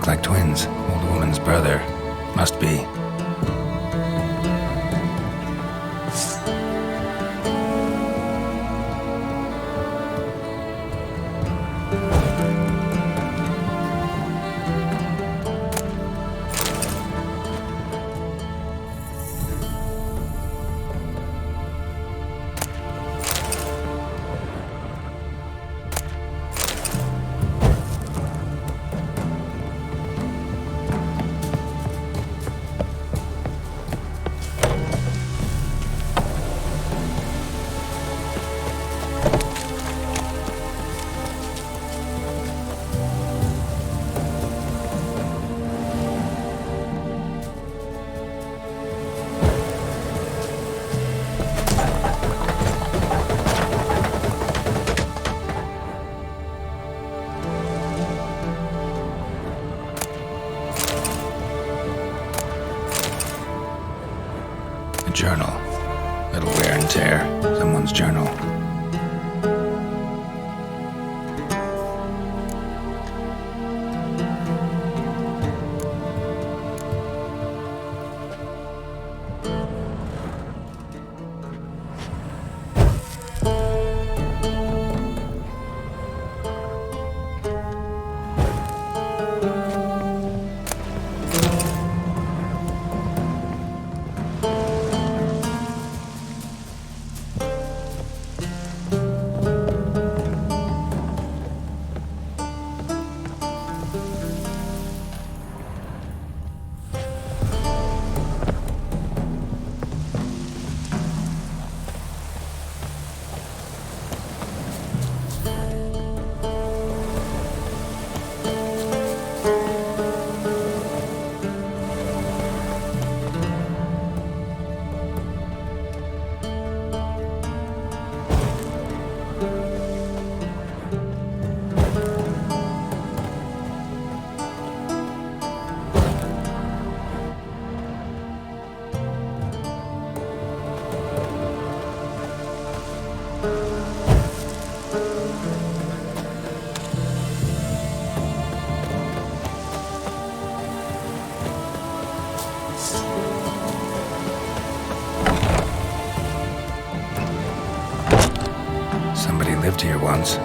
look like twins. Old woman's brother. Must be. A journal. Little wear and tear. Someone's journal. Somebody lived here once.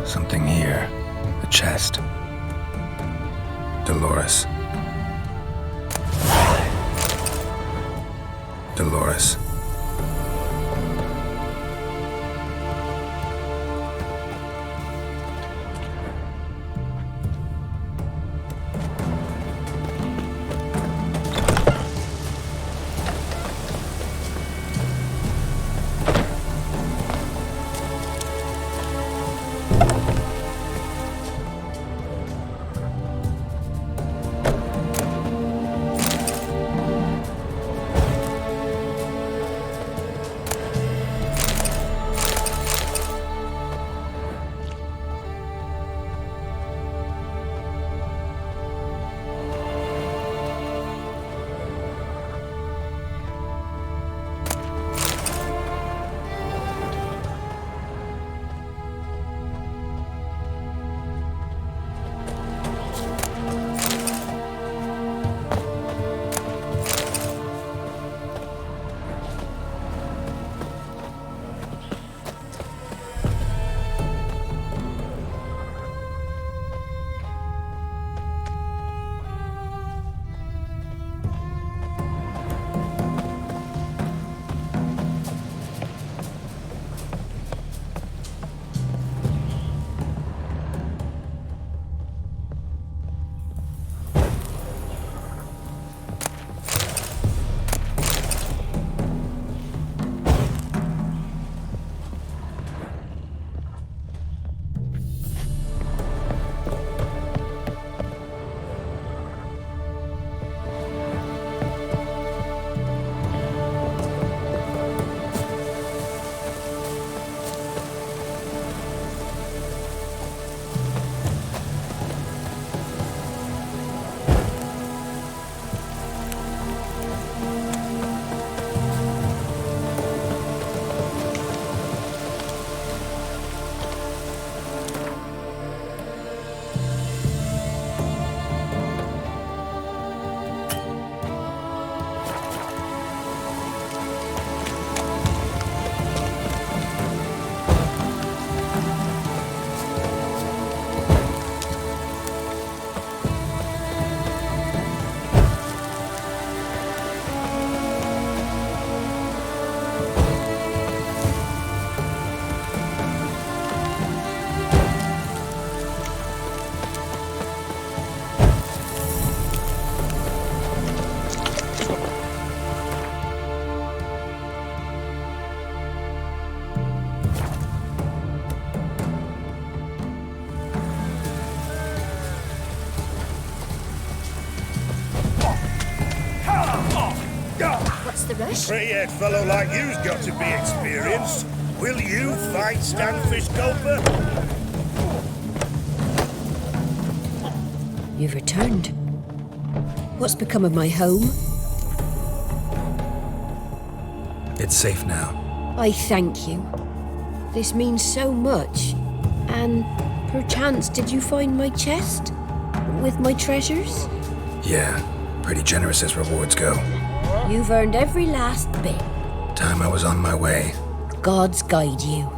Something here. A chest. Dolores. Dolores. Grey-haired fellow like you's got to be experienced. Will you fight Stanfish Gulper? You've returned. What's become of my home? It's safe now. I thank you. This means so much. And perchance did you find my chest? With my treasures? Yeah, pretty generous as rewards go. You've earned every last bit. Time I was on my way. Gods guide you.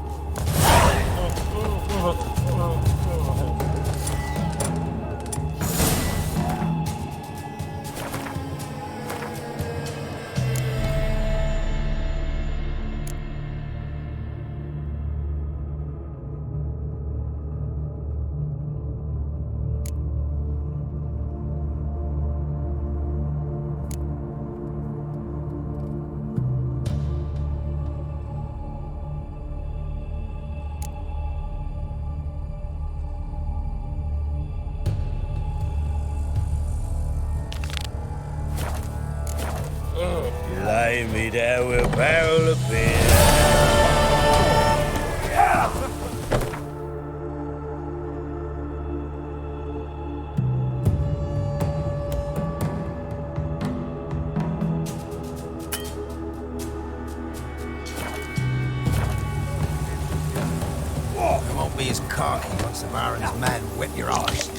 Lay me down with a barrel of beer. You won't be as cocky once the Baron's men whip your eyes.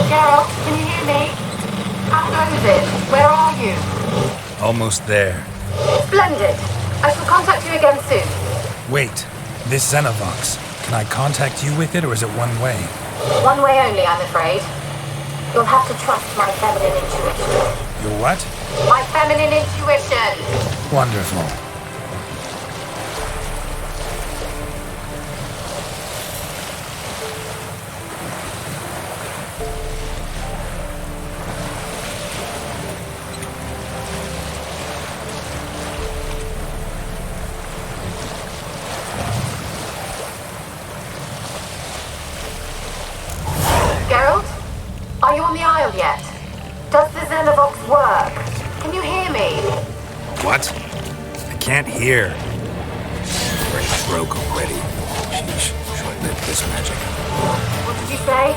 Geralt, can you hear me? How close is it? Where are you? Almost there. Splendid. I shall contact you again soon. Wait, this Xenovox, can I contact you with it or is it one way? One way only, I'm afraid. You'll have to trust my feminine intuition. Your what? My feminine intuition! Wonderful. Geralt? Are you on the Isle yet? Does the Xenovox work? Can you hear me? What? I can't hear. Brain broke already. Sheesh. Short-lived this magic. What did you say?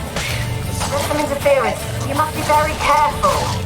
There's some interference. You must be very careful.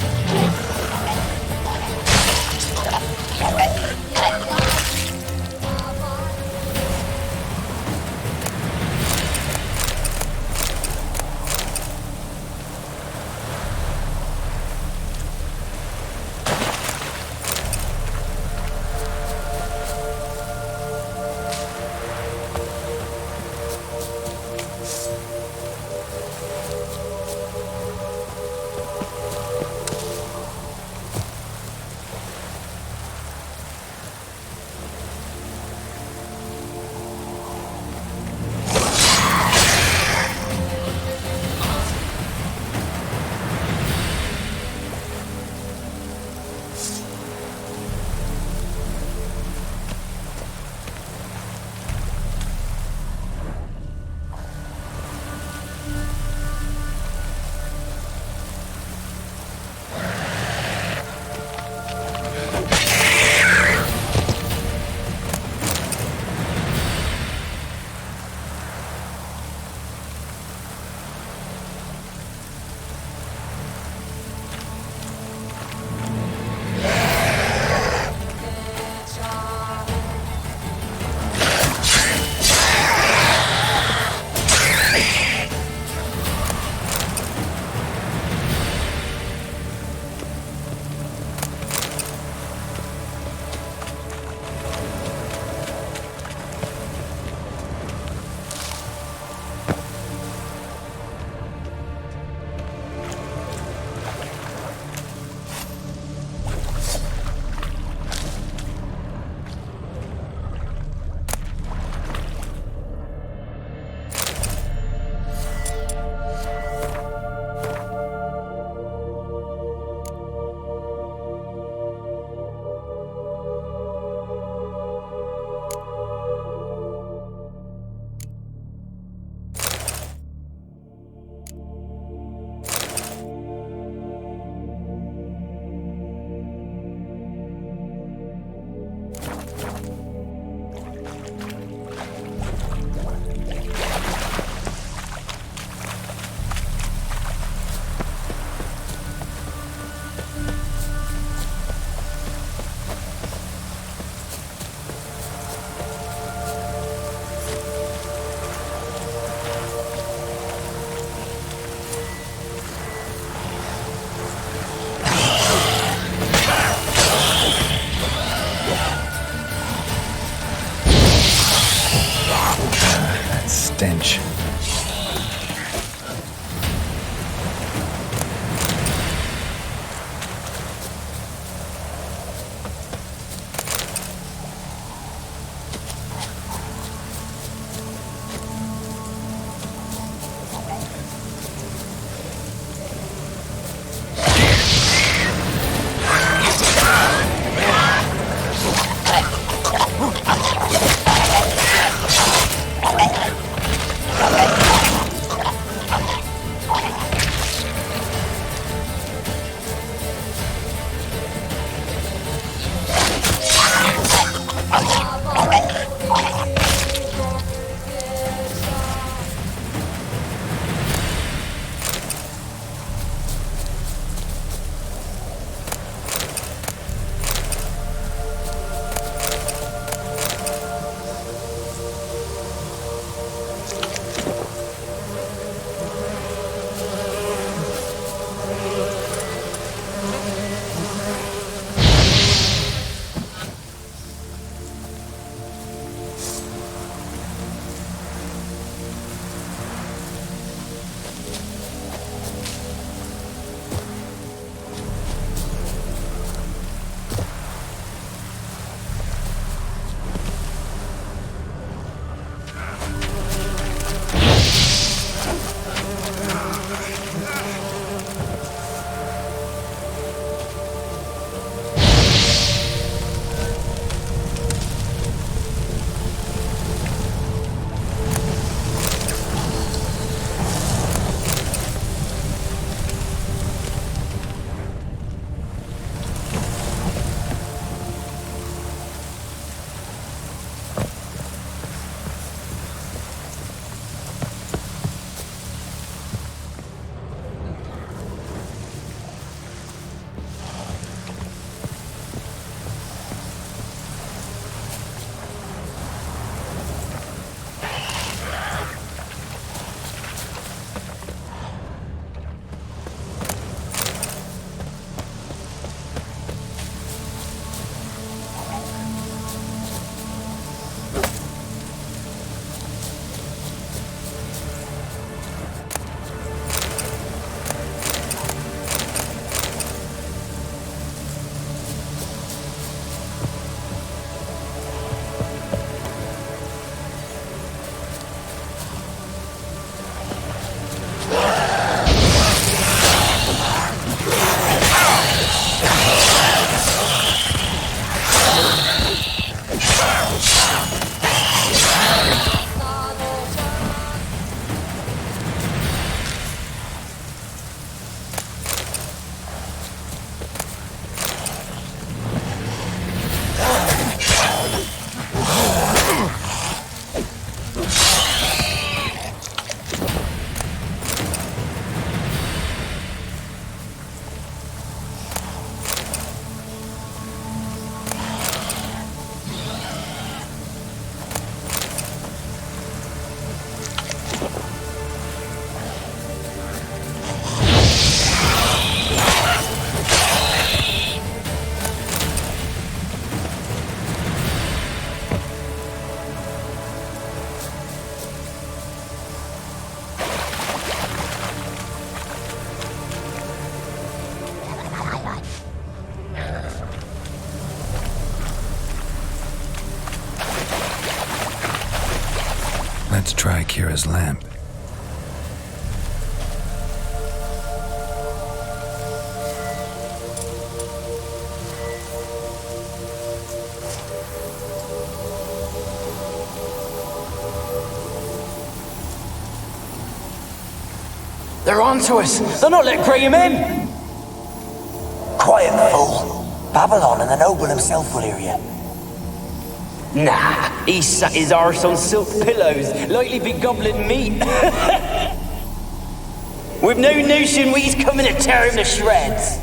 stench. Let's try Kira's lamp. They're onto us! They're not letting Graham in! Quiet, fool. Babylon and the noble himself will hear you. Nah, he sat his arse on silk pillows, likely be gobbling meat. We've no notion he's coming to tear him to shreds.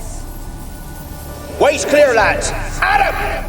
Way's clear, lads. Adam!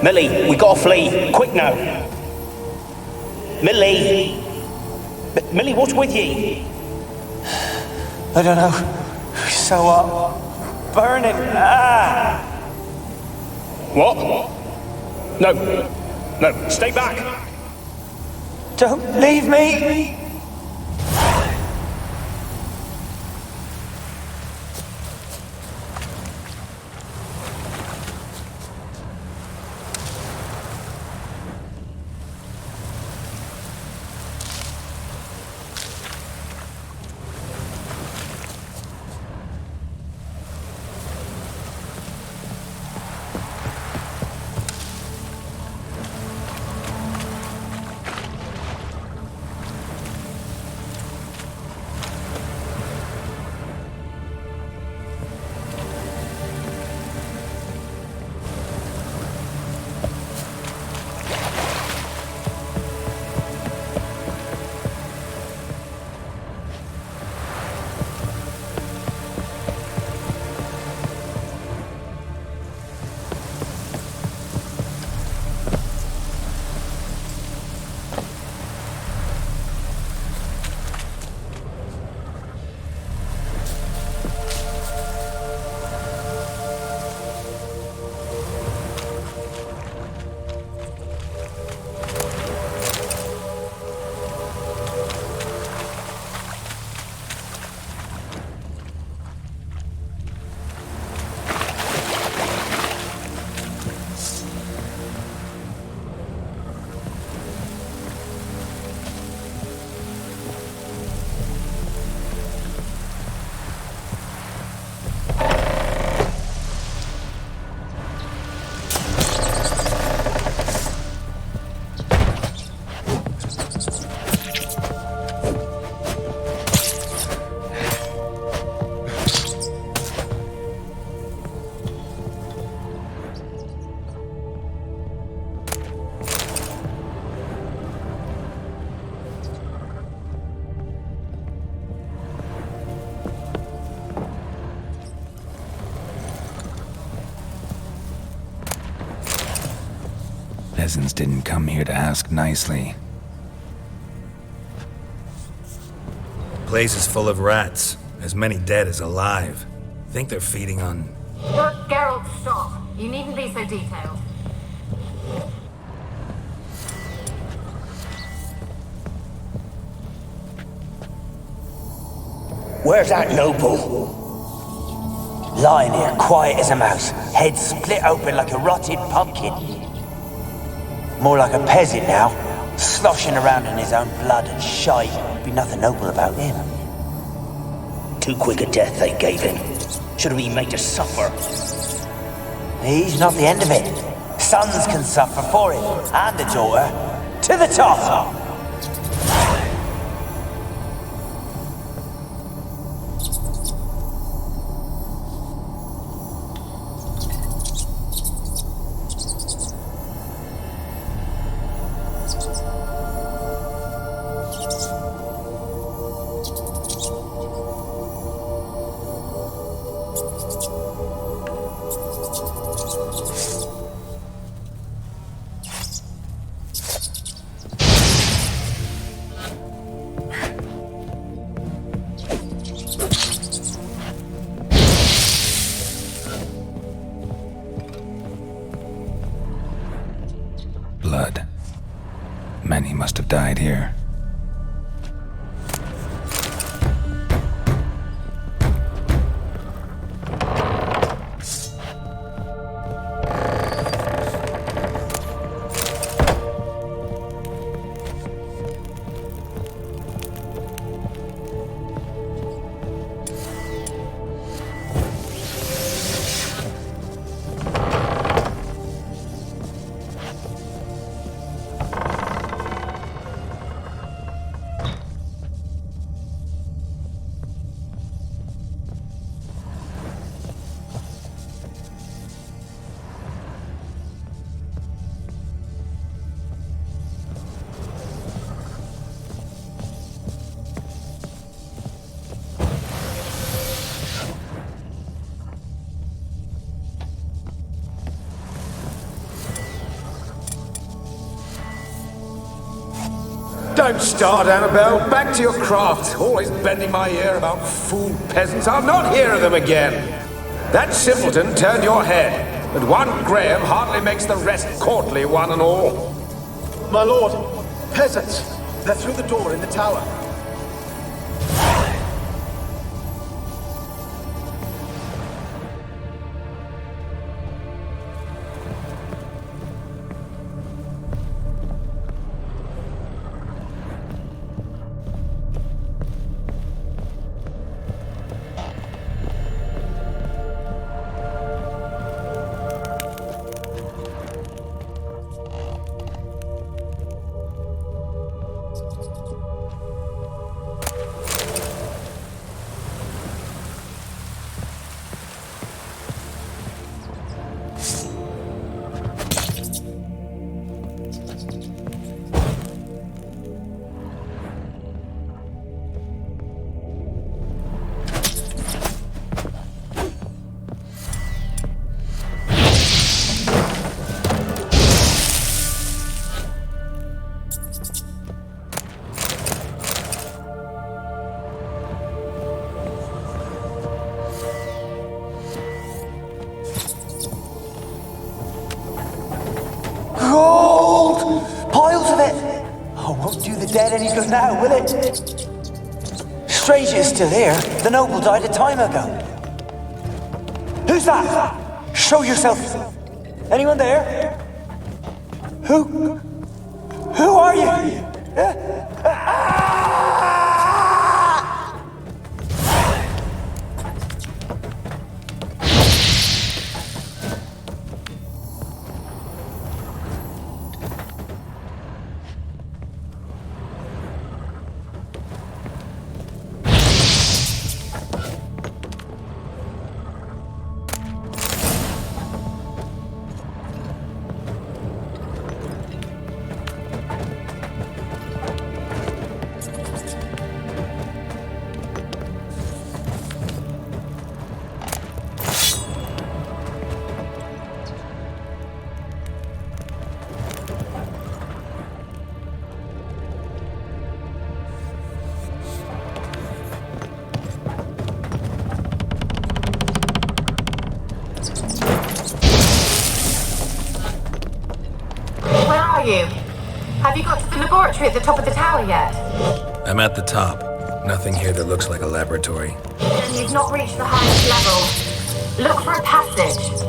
Millie, we gotta flee. Quick now. Millie. Millie, what's with ye? I don't know. So burning. Ah! What? No, stay back. Don't leave me! Peasants didn't come here to ask nicely. Place is full of rats. As many dead as alive. Think they're feeding on... Geralt, stop. You needn't be so detailed. Where's that noble? Lying here, quiet as a mouse, head split open like a rotted pumpkin. More like a peasant now, sloshing around in his own blood and shite. Be nothing noble about him. Too quick a death they gave him. Should have been made to suffer. He's not the end of it. Sons can suffer for it, and a daughter. To the top! Blood. Many must have died here. Don't start, Annabelle. Back to your craft. Always bending my ear about fool peasants. I'll not hear of them again. That simpleton turned your head, but one Graham hardly makes the rest courtly, one and all. My lord, peasants. They're through the door in the tower. Gold! Piles of it! Oh, won't do the dead any good now, will it? Strange it's still here. The noble died a time ago. Who's that? Show yourself. Anyone there? Who are you? You? Have you got to the laboratory at the top of the tower yet? I'm at the top. Nothing here that looks like a laboratory. Then you've not reached the highest level. Look for a passage.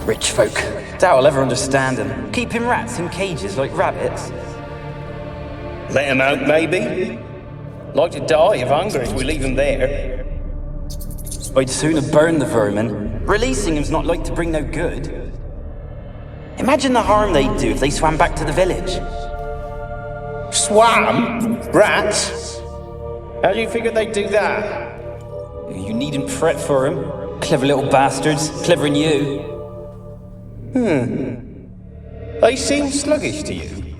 Rich folk. Doubt I'll ever understand them. Keeping rats in cages like rabbits. Let them out, maybe? Like to die of hunger if we leave them there. I'd sooner burn the vermin. Releasing them's not like to bring no good. Imagine the harm they'd do if they swam back to the village. Swam? Rats? How do you figure they'd do that? You needn't fret for him. Clever little bastards, clever'n you. They seem sluggish to you.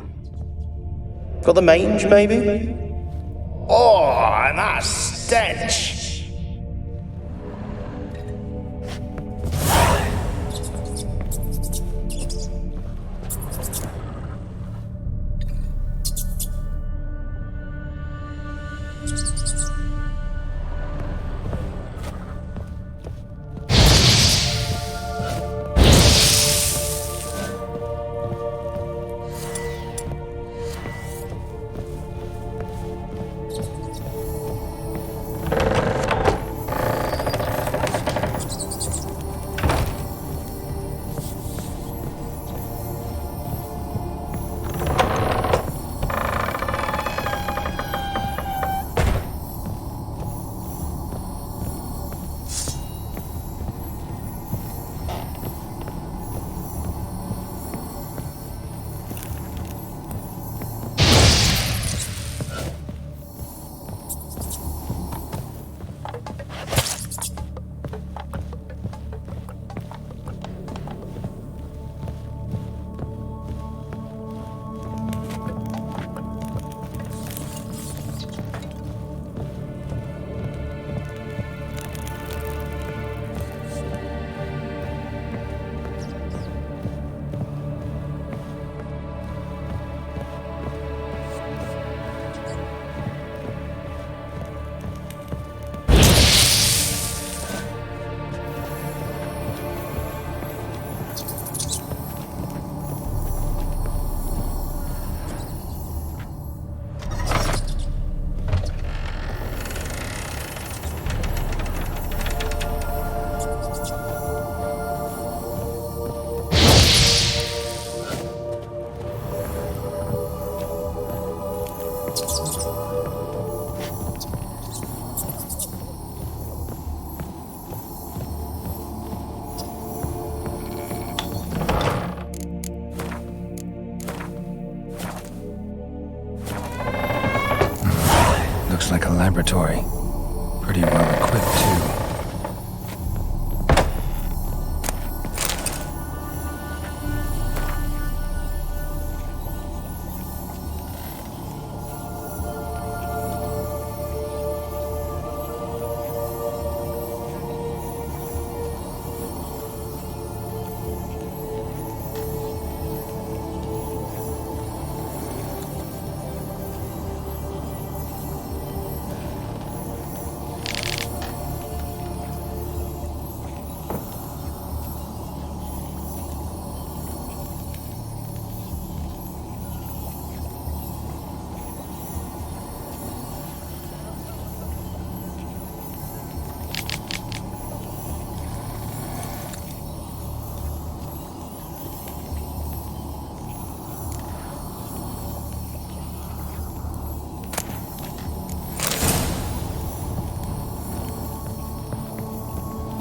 Got the mange, maybe? Oh, and that stench! Looks like a laboratory. Pretty well equipped, too.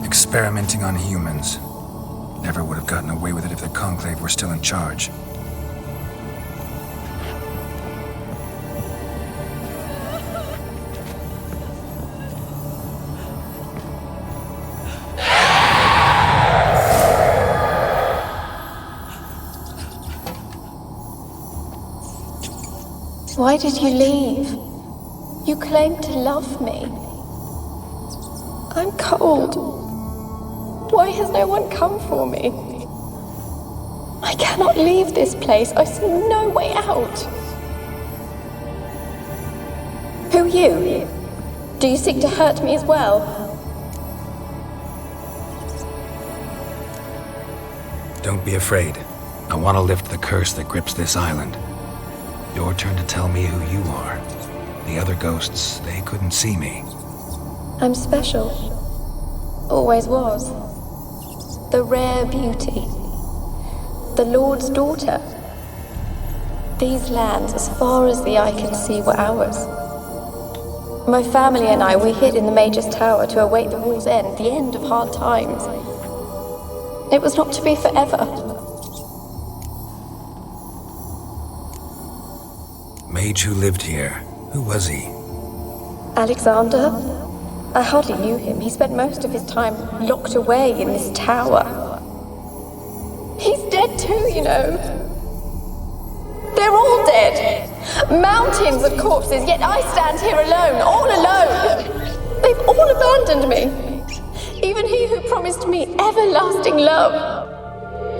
Experimenting on humans. Never would have gotten away with it if the Conclave were still in charge. Why did you leave? You claimed to love me. I'm cold. Why has no one come for me? I cannot leave this place. I see no way out. Who are you? Do you seek to hurt me as well? Don't be afraid. I want to lift the curse that grips this island. Your turn to tell me who you are. The other ghosts, they couldn't see me. I'm special. Always was. The rare beauty. The Lord's daughter. These lands, as far as the eye can see, were ours. My family and I, we hid in the Mage's Tower to await the war's end, the end of hard times. It was not to be forever. Mage who lived here. Who was he? Alexander? I hardly knew him. He spent most of his time locked away in this tower. He's dead too, you know. They're all dead. Mountains of corpses, yet I stand here alone, all alone. They've all abandoned me. Even he who promised me everlasting love.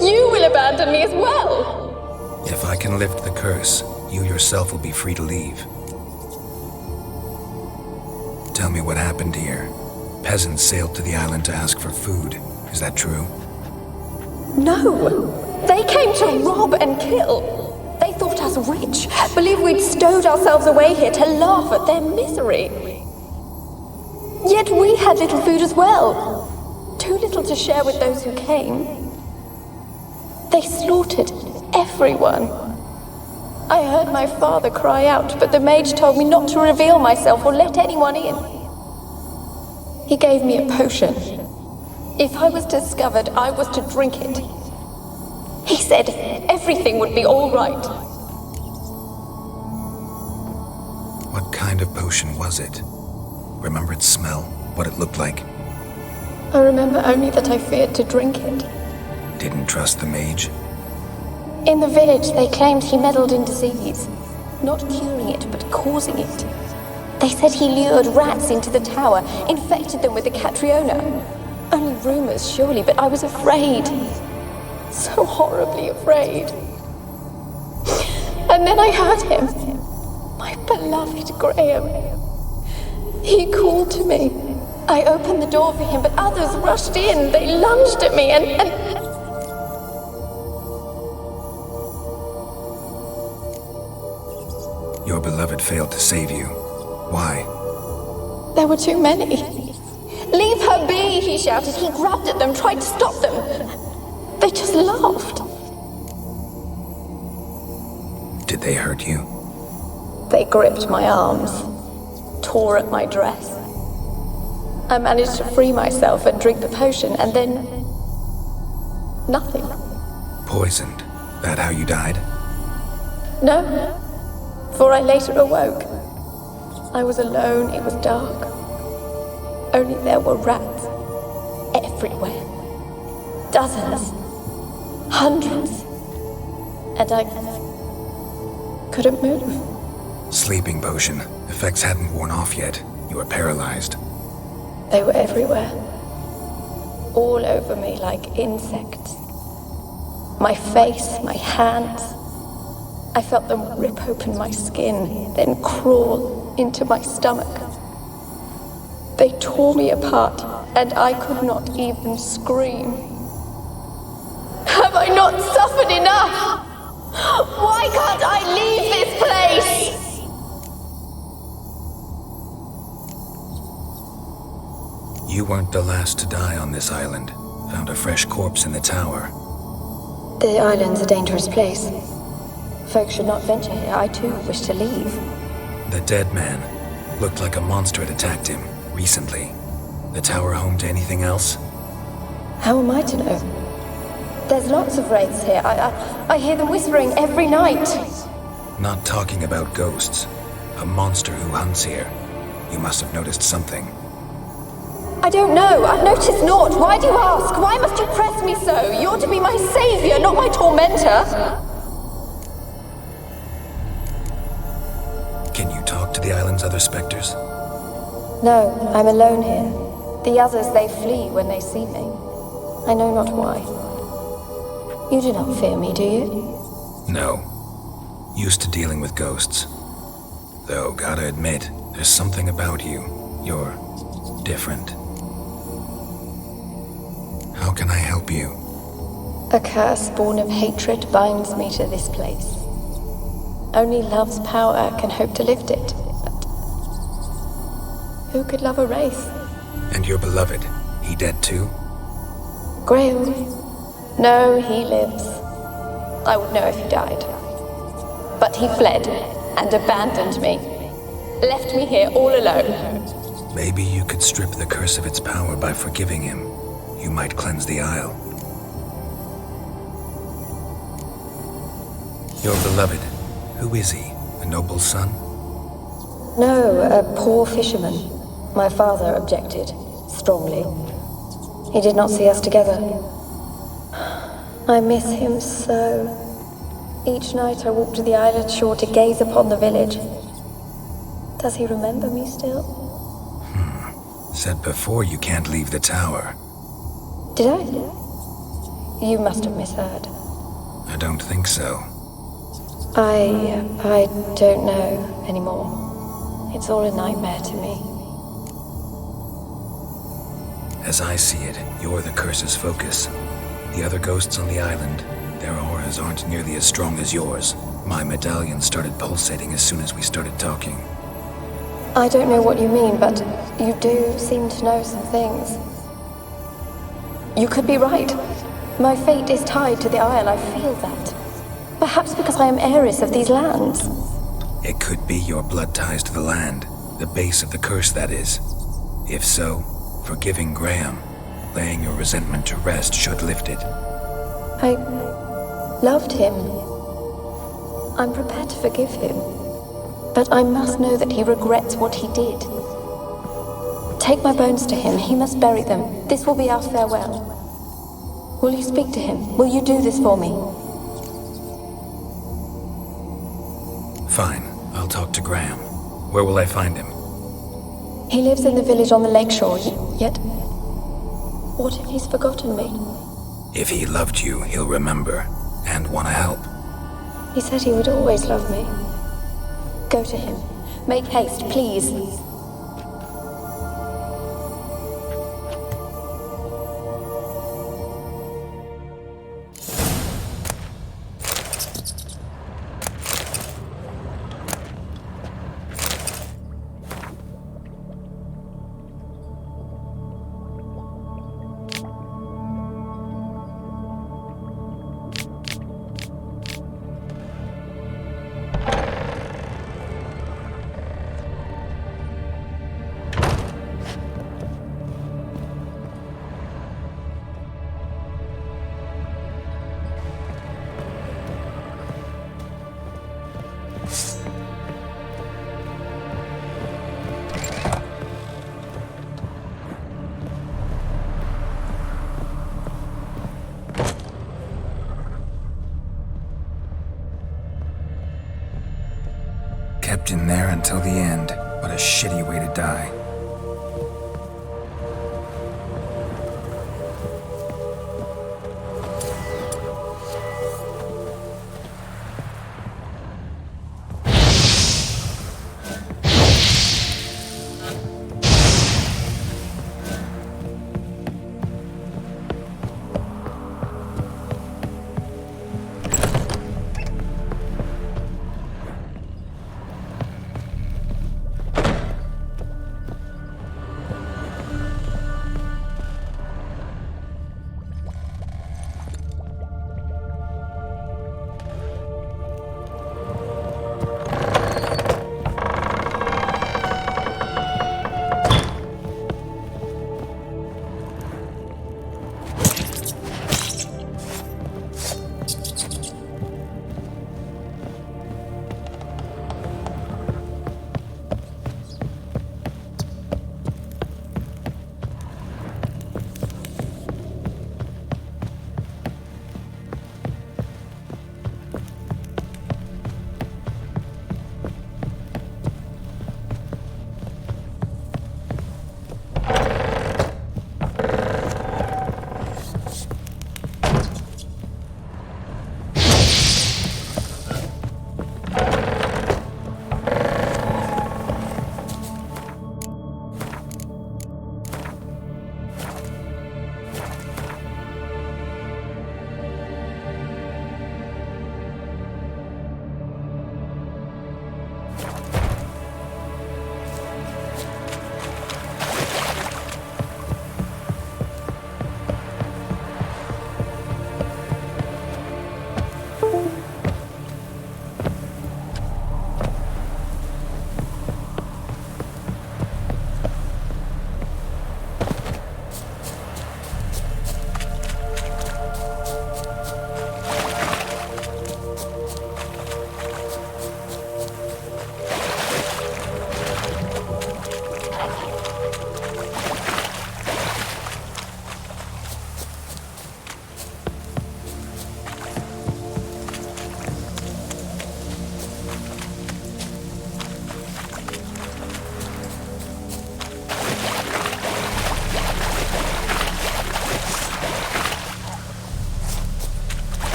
You will abandon me as well. If I can lift the curse, you yourself will be free to leave. Tell me what happened here. Peasants sailed to the island to ask for food. Is that true? No. They came to rob and kill. They thought us rich, believed we'd stowed ourselves away here to laugh at their misery. Yet we had little food as well. Too little to share with those who came. They slaughtered everyone. I heard my father cry out, but the mage told me not to reveal myself or let anyone in. He gave me a potion. If I was discovered, I was to drink it. He said everything would be all right. What kind of potion was it? Remember its smell? What it looked like? I remember only that I feared to drink it. Didn't trust the mage? In the village, they claimed he meddled in disease. Not curing it, but causing it. They said he lured rats into the tower, infected them with the Catriona. Only rumors, surely, but I was afraid. So horribly afraid. And then I heard him. My beloved Graham. He called to me. I opened the door for him, but others rushed in. They lunged at me and... Your beloved failed to save you. Why? There were too many. Leave her be, he shouted. He grabbed at them, tried to stop them. They just laughed. Did they hurt you? They gripped my arms, tore at my dress. I managed to free myself and drink the potion, and then... nothing. Poisoned? That how you died? No, for I later awoke. I was alone, it was dark. Only there were rats everywhere. Dozens. Hundreds. And I couldn't move. Sleeping potion. Effects hadn't worn off yet. You were paralyzed. They were everywhere. All over me like insects. My face, my hands. I felt them rip open my skin, then crawl into my stomach. They tore me apart, and I could not even scream. Have I not suffered enough? Why can't I leave this place? You weren't the last to die on this island. Found a fresh corpse in the tower. The island's a dangerous place. Folks should not venture here. I too wish to leave. The dead man. Looked like a monster had attacked him, recently. The tower home to anything else? How am I to know? There's lots of wraiths here. I hear them whispering every night. Not talking about ghosts. A monster who hunts here. You must have noticed something. I don't know. I've noticed naught. Why do you ask? Why must you press me so? You're to be my savior, not my tormentor. Can you talk to the island's other specters? No, I'm alone here. The others, they flee when they see me. I know not why. You do not fear me, do you? No. Used to dealing with ghosts. Though, gotta admit, there's something about you. You're different. How can I help you? A curse born of hatred binds me to this place. Only love's power can hope to lift it. But who could love a wraith? And your beloved, he dead too? Grail? No, he lives. I would know if he died. But he fled and abandoned me. Left me here all alone. Maybe you could strip the curse of its power by forgiving him. You might cleanse the Isle. Your beloved, who is he? A noble son? No, a poor fisherman. My father objected, strongly. He did not see us together. I miss him so. Each night I walk to the island shore to gaze upon the village. Does he remember me still? Said before you can't leave the tower. Did I? You must have misheard. I don't think so. I don't know anymore. It's all a nightmare to me. As I see it, you're the curse's focus. The other ghosts on the island, their auras aren't nearly as strong as yours. My medallion started pulsating as soon as we started talking. I don't know what you mean, but you do seem to know some things. You could be right. My fate is tied to the Isle, I feel that. Perhaps because I am heiress of these lands. It could be your blood ties to the land, the base of the curse, that is. If so, forgiving Graham, laying your resentment to rest should lift it. I loved him. I'm prepared to forgive him. But I must know that he regrets what he did. Take my bones to him. He must bury them. This will be our farewell. Will you speak to him? Will you do this for me? Fine. I'll talk to Graham. Where will I find him? He lives in the village on the lakeshore, yet... What if he's forgotten me? If he loved you, he'll remember, and want to help. He said he would always love me. Go to him. Make haste, please. Kept in there until the end. What a shitty way to die.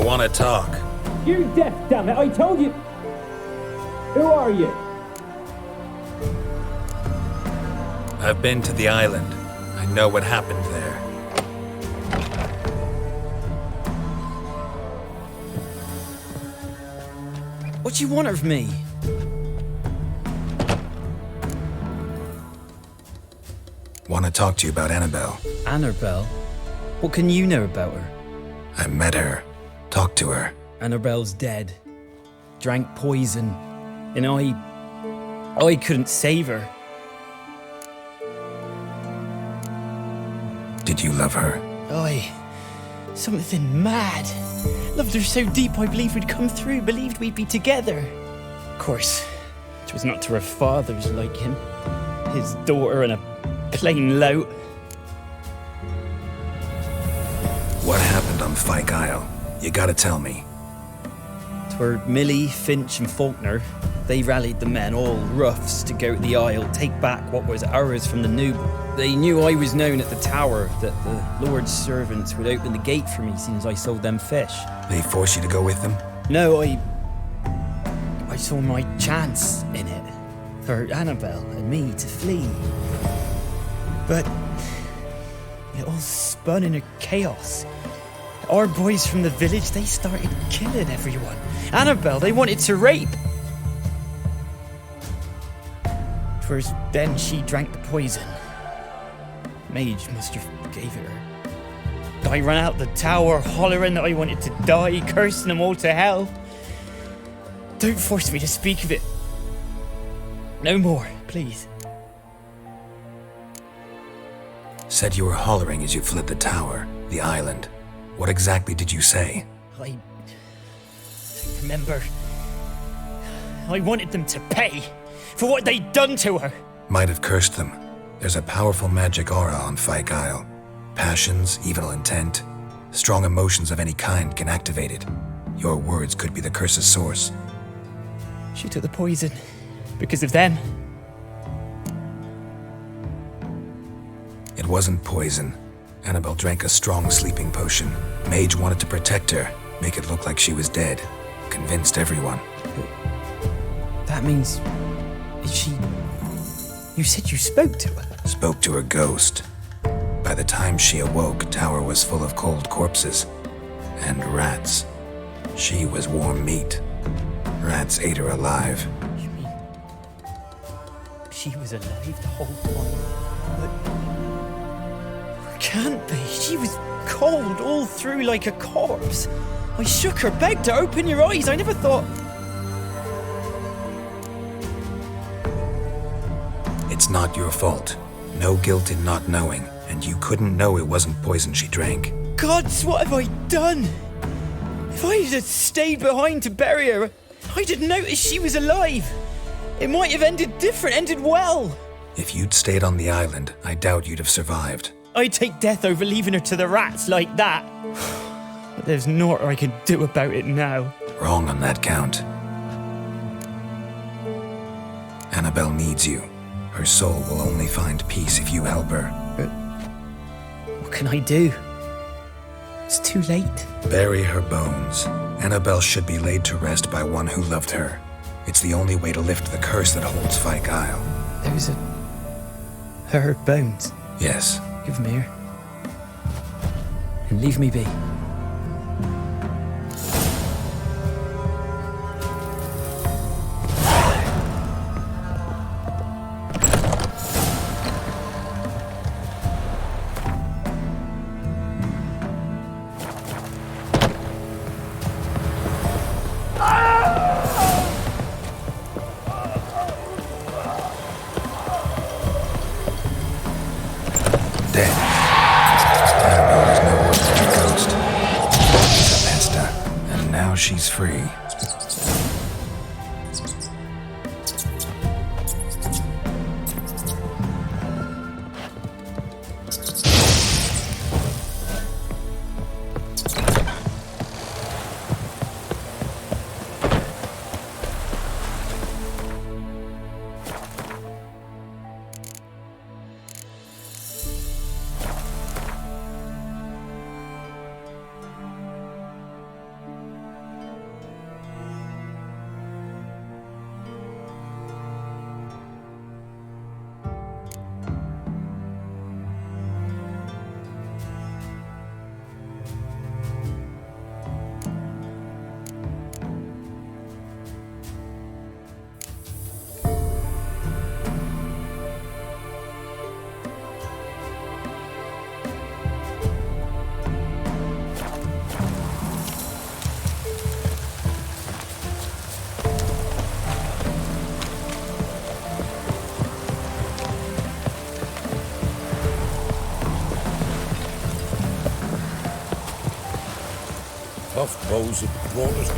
want to talk. You're deaf, damn it! I told you. Who are you? I've been to the island. I know what happened there. What do you want of me? Want to talk to you about Annabelle. Annabelle? What can you know about her? I met her. Talked to her. Annabelle's dead. Drank poison. And I couldn't save her. Did you love her? Something mad. Loved her so deep I believed we'd come through, believed we'd be together. Of course, it was not to her father's liking. His daughter and a plain lout. What happened on Fyke Isle? You gotta tell me. 'Twere Millie, Finch and Faulkner. They rallied the men, all roughs, to go to the Isle, take back what was ours from the noob. They knew I was known at the tower, that the Lord's servants would open the gate for me since I sold them fish. They forced you to go with them? No, I saw my chance in it. For Annabelle and me to flee. But it all spun in a chaos. Our boys from the village, they started killing everyone. Annabelle, they wanted to rape. First, then she drank the poison. Mage must have gave it her. I ran out the tower, hollering that I wanted to die, cursing them all to hell. Don't force me to speak of it. No more, please. Said you were hollering as you fled the tower, the island. What exactly did you say? I don't remember. I wanted them to pay for what they'd done to her. Might have cursed them. There's a powerful magic aura on Fyke Isle. Passions, evil intent, strong emotions of any kind can activate it. Your words could be the curse's source. She took the poison because of them. It wasn't poison. Annabelle drank a strong sleeping potion. Mage wanted to protect her, make it look like she was dead. Convinced everyone. That means... You said you spoke to her? Spoke to her ghost. By the time she awoke, Tower was full of cold corpses. And rats. She was warm meat. Rats ate her alive. You mean... she was alive the whole time? But... can't be. She was cold all through like a corpse. I shook her, begged her, open your eyes. I never thought... It's not your fault. No guilt in not knowing, and you couldn't know it wasn't poison she drank. Gods, what have I done? If I had stayed behind to bury her, I didn't notice she was alive. It might have ended different, ended well. If you'd stayed on the island, I doubt you'd have survived. I'd take death over leaving her to the rats like that. But there's naught I can do about it now. Wrong on that count. Annabelle needs you. Her soul will only find peace if you help her. But what can I do? It's too late. Bury her bones. Annabelle should be laid to rest by one who loved her. It's the only way to lift the curse that holds Fyke Isle. There's her bones. Yes. Give them here. And leave me be. She's free. tough bows that brought us.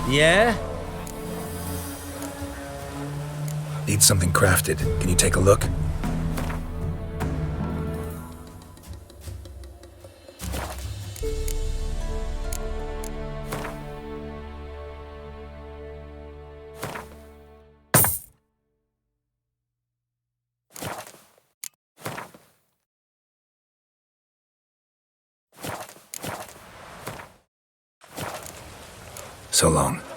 Yeah? Need something crafted. Can you take a look? So long.